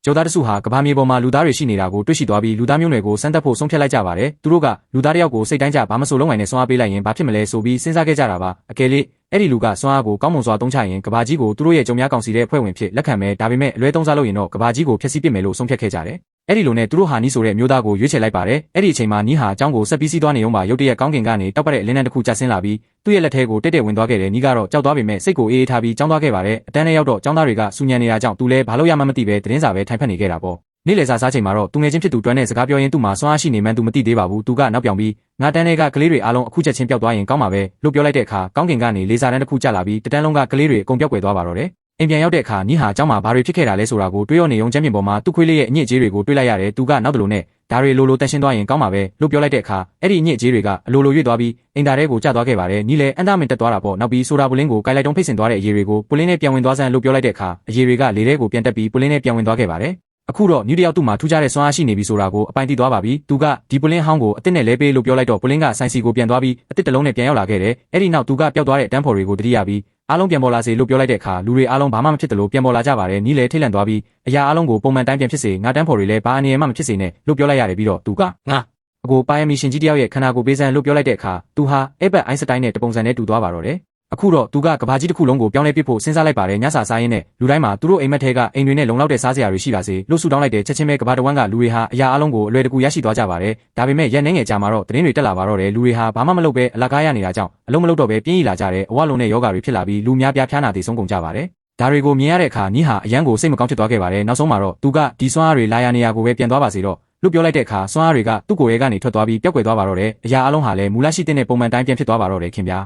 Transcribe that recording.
ကျော်သားတစုဟာကဘာမြေပေါ်မှာလူသားတွေရှိနေတာကိုတွေ့ရှိသွားပြီးလူသားမျိုးနွယ်ကိုစမ်းသပ်ဖို့ဆုံးဖြတ်လိုက်ကြပါတယ်။သူတို့ကလူသားတယောက်ကိုစိတ်တိုင်းကြဘာမဆိုလုံးဝနဲ့ဆွမ်းအားပေးလိုက်ရင်ဘာဖြစ်မလဲဆိုပြီးစဉ်းစားခဲ့ကြတာပါ။အကယ်၍အဲ့ဒီလူကဆွမ်းအားကိုကောင်းမွန်စွာသုံးချရင်ကဘာကြီးကိုသူတို့ရဲ့ကြုံများကောင်စီတဲ့အဖွဲ့ဝင်ဖြစ်လက်ခံမယ်ဒါပေမဲ့အလွဲသုံးစားလုပ်ရင်တော့ကဘာကြီးကိုဖျက်ဆီးပစ်မယ်လို့ဆုံးဖြတ်ခဲ့ကြတယ်။အဲ့ဒီလိုနဲ့သူတို့ဟာနီးဆိုတဲ့မျိုးသားကိုရွေးချယ်လိုက်ပါတယ်။အဲ့ဒီအချိန်မှာနီးဟာအကြောင်းကိုဆက်ပြီးစီးသွားနေုံပါရုတ်တရက်ကောင်းကင်ကနေတောက်ပတဲ့အလင်းတန်းတစ်ခုကျဆင်းလာပြီးသူ့ရဲ့လက်ထဲကိုတက်တက်ဝင်သွားခဲ့တယ်နီးကတော့ကြောက်သွားပေမဲ့စိတ်ကိုအေးအေးထားပြီးကြောင်းသွားခဲ့ပါတယ်။အတန်းထဲရောက်တော့ကျောင်းသားတွေကစူညံနေတာကြောင့်သူလည်းဘာလို့ရမှမသိပဲသတင်းစာပဲထိုင်ဖက်နေခဲ့တာပေါ့။နေ့လယ်စာစားချိန်မှာတော့သူငယ်ချင်းဖြစ်သူတွန်းနဲ့စကားပြောရင်းသူ့မှာစွမ်းအားရှိနေမှန်းသူမသိသေးပါဘူး။သူကနောက်ပြောင်ပြီးငါတန်းထဲကကလေးတွေအားလုံးအခုချက်ချင်းပျောက်သွားရင်ကောင်းပါပဲလို့ပြောလိုက်တဲ့အခါကောင်းကင်ကနေလေစာတန်းတစ်ခုကျလာပြီးတန်းလုံးကကလေးတွေအကုန်ပျောက်ကွယ်သွားပါတော့တယ်။အိမ်ပြန်ရောက်တဲ့အခါနီးဟာကျောင်းမှာဘာတွေဖြစ်ခဲ့တာလဲဆိုတာကိုတွေးရနေုံချမ်းမြေပေါ်မှာသူ့ခွေးလေးရဲ့အညစ်အကြေးတွေကိုတွေးလိုက်ရတယ်။သူကနောက်တလို့နဲ့ဒါတွေလိုတန်ရှင်းသွားရင်ကောင်းပါပဲလို့ပြောလိုက်တဲ့အခါအဲ့ဒီအညစ်အကြေးတွေကအလိုရွေ့သွားပြီးအိမ်သားထဲကိုကျသွားခဲ့ပါတယ်။နီးလည်းအန်တာမင်တက်သွားတာပေါ့နောက်ပြီးဆိုဒါပူလင်းကိုကိုက်လိုက်တုံးဖိတ်ဆင်သွားတဲ့အရေတွေကိုပူလင်းနဲ့ပြန်ဝင်သွားစမ်းလို့ပြောလိုက်တဲ့အခါအရေတွေကလေထဲကိုပြန်တက်ပြီးပူလင်းနဲ့ပြန်ဝင်သွားခဲ့ပါတယ်။အခုတော့နျူတယောက်သူ့မှာထူးခြားတဲ့စွမ်းအားရှိနေပြီဆိုတာကိုအပိုင်သိသွားပါပြီ။သူကဒီပူလင်းဟောင်းကိုအစ်စ်နဲ့လဲပေးလို့ပြောလိုက်တော့ပူလင်းကဆိုင်စီကိုပြန်သွားပြီးအစ်စ်တစ်လုံးနဲ့ပြန်ရောက်လာခဲ့တယ်။အဲ့ဒီနောက်သူကပျောက်သွားတဲ့အတန်းဖော်တွေကိုတတိယပြီးအားလုံးပြန်ပေါ်လာစေလို့ပြောလိုက်တဲ့အခါလူတွေအားလုံးဘာမှမဖြစ်တယ်လို့ပြန်ပေါ်လာကြပါတယ်။နီးလည်းထိတ်လန့်သွားပြီးအရာအားလုံးကိုပုံမှန်တိုင်းပြန်ဖြစ်စေငါတန်းဖော်တွေလည်းဘာအနေနဲ့မှမဖြစ်စေနဲ့လို့ပြောလိုက်ရတယ်ပြီးတော့သူကငါအကိုပါယမီရှင်ကြီးတယောက်ရဲ့ခန္ဓာကိုယ်ပေးစမ်းလို့ပြောလိုက်တဲ့အခါသူဟာအေဘတ်အိုင်းစတိုင်းနဲ့တပုံစံနဲ့တူသွားပါတော့တယ်။အခုတော့သူကကဘာကြီးတစ်ခုလုံးကိုပြောင်းလဲပစ်ဖို့စဉ်းစားလိုက်ပါတယ်ညစာစားရင်းနဲ့လူတိုင်းမှာသူတို့အိမ်မက်ထဲကအိမ်တွေနဲ့လုံလောက်တဲ့စားစရာတွေရှိပါစေလို့ဆုတောင်းလိုက်တဲ့ချက်ချင်းပဲကဘာတဝန်းကလူတွေဟာအရာအလုံးကိုအလွယ်တကူရရှိသွားကြပါတယ်ဒါပေမဲ့ရက်နှဲငယ်ကြာမှာတော့သတင်းတွေတက်လာပါတော့တယ်လူတွေဟာဘာမှမလုပ်ပဲအလကားရနေတာကြောင့်အလုံးမလုပ်တော့ပဲပြင်းရလာကြတယ်အဝလုံးနဲ့ယောဂါတွေဖြစ်လာပြီးလူများပြားဖျားနာတည်ဆုံးကုန်ကြပါတယ်ဒါတွေကိုမြင်ရတဲ့အခါနီးဟာအရန်ကိုစိတ်မကောင်းဖြစ်သွားခဲ့ပါတယ်နောက်ဆုံးမှာတော့သူကဒီစွမ်းအားတွေလာရနေရကိုပဲပြန်သွားပါစေတော့လို့ပြောလိုက်တဲ့အခါစွမ်းအားတွေကသူ့ကိုယ်ရဲ့ကနေထွက်သွားပြီးပျောက်ကွယ်သွားပါတော့တယ်အရာအလုံးဟာလည်းမူလရှိတဲ့ပုံမှန်တိုင်းပြန်ဖြစ်သွားပါတော့တယ်ခင်ဗျာ